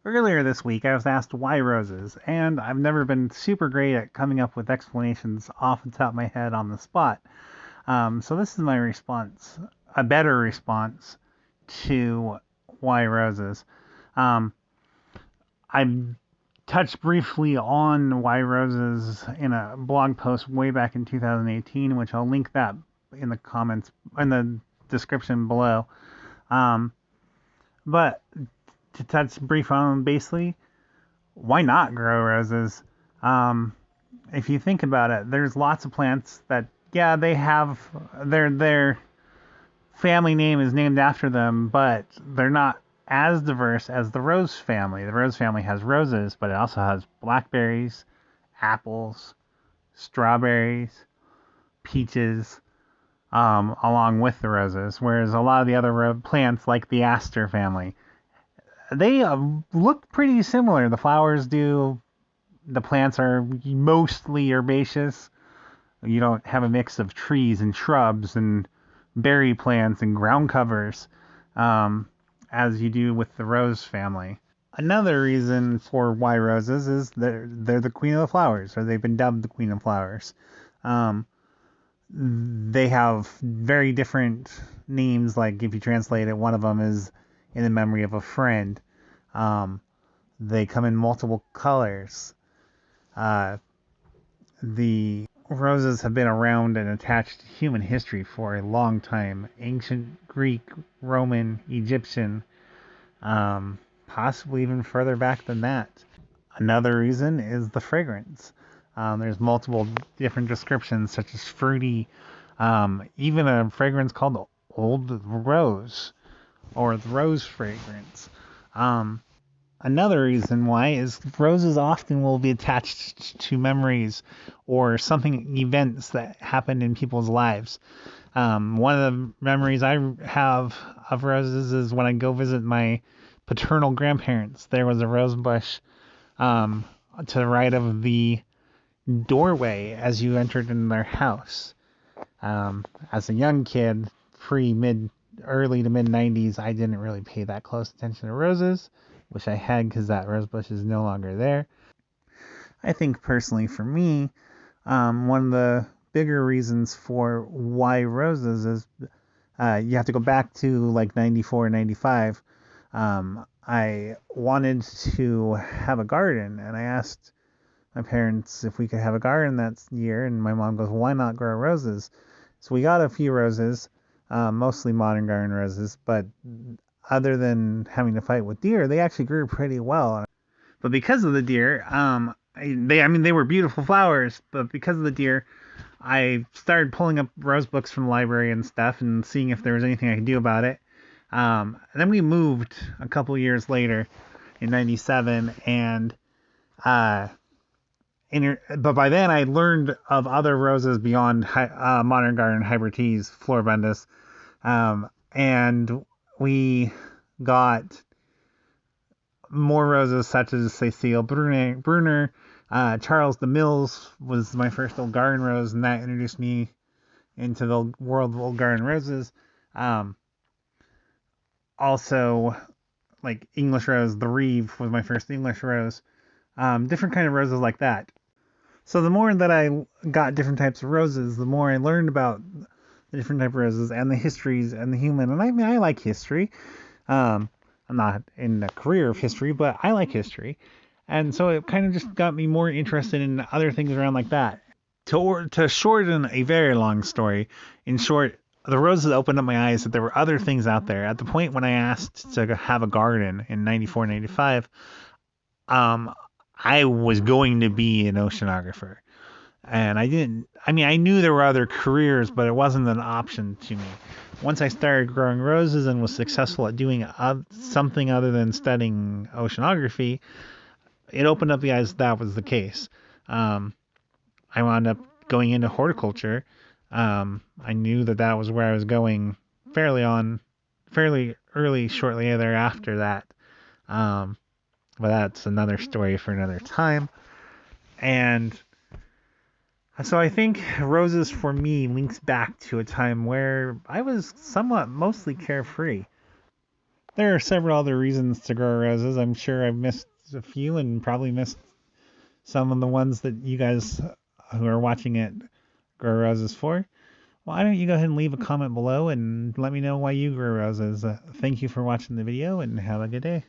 Earlier this week, I was asked why roses, and I've never been super great at coming up with explanations off the top of my head on the spot. So this is my response, a better response to why roses. Um, I touched briefly on why roses in a blog post way back in 2018, which I'll link that in the comments in the description below. Um, but to touch brief on basically, why not grow roses? Um, if you think about it, there's lots of plants that, yeah, they have their family name is named after them, but they're not as diverse as the rose family. The rose family has roses, but it also has blackberries, apples, strawberries, peaches, along with the roses. Whereas a lot of the other plants, like the aster family, they look pretty similar. The flowers do. The plants are mostly herbaceous. You don't have a mix of trees and shrubs and berry plants and ground covers, as you do with the rose family. Another reason for why roses is they're the queen of the flowers, or they've been dubbed the queen of flowers. Um, they have very different names. Like if you translate it, one of them is in the memory of a friend. Um, they come in multiple colors. Uh, the roses have been around and attached to human history for a long time. Ancient Greek, Roman, Egyptian, possibly even further back than that. Another reason is the fragrance. There's multiple different descriptions, such as fruity, even a fragrance called the Old Rose or the rose fragrance. Um, Another reason why is roses often will be attached to memories or something, events that happened in people's lives. One of the memories I have of roses is when I go visit my paternal grandparents. There was a rose bush um, to the right of the doorway as you entered in their house. As a young kid, early to mid 90s, I didn't really pay that close attention to roses. Wish I had, because that rose bush is no longer there. I think personally for me, one of the bigger reasons for why roses is you have to go back to like 94, 95. I wanted to have a garden, and I asked my parents if we could have a garden that year, and my mom goes, why not grow roses? So we got a few roses, mostly modern garden roses, but other than having to fight with deer, they actually grew pretty well. But because of the deer, they were beautiful flowers, but because of the deer, I started pulling up rose books from the library and stuff and seeing if there was anything I could do about it. And then we moved a couple years later in 97, and uh, but by then I learned of other roses beyond modern garden hybrids, floribundus, and we got more roses such as Cecile Brunner. Charles de Mills was my first old garden rose, and that introduced me into the world of old garden roses. Um, Also, like English rose, the Reeve was my first English rose. Different kind of roses like that. So the more that I got different types of roses, the more I learned about the different type of roses and the histories and the human. And I mean, I like history. Um, I'm not in the career of history, but I like history. And so it kind of just got me more interested in other things around like that. To shorten a very long story, in short, the roses opened up my eyes that there were other things out there. At the point when I asked to have a garden in 94, 95, I was going to be an oceanographer. And I knew there were other careers, but it wasn't an option to me. Once I started growing roses and was successful at doing something other than studying oceanography, it opened up the eyes that was the case. I wound up going into horticulture. I knew that was where I was going fairly early, shortly thereafter that. But that's another story for another time. And so I think roses for me links back to a time where I was somewhat mostly carefree. There are several other reasons to grow roses. I'm sure I've missed a few and probably missed some of the ones that you guys who are watching it grow roses for. Why don't you go ahead and leave a comment below and let me know why you grow roses. Thank you for watching the video and have a good day.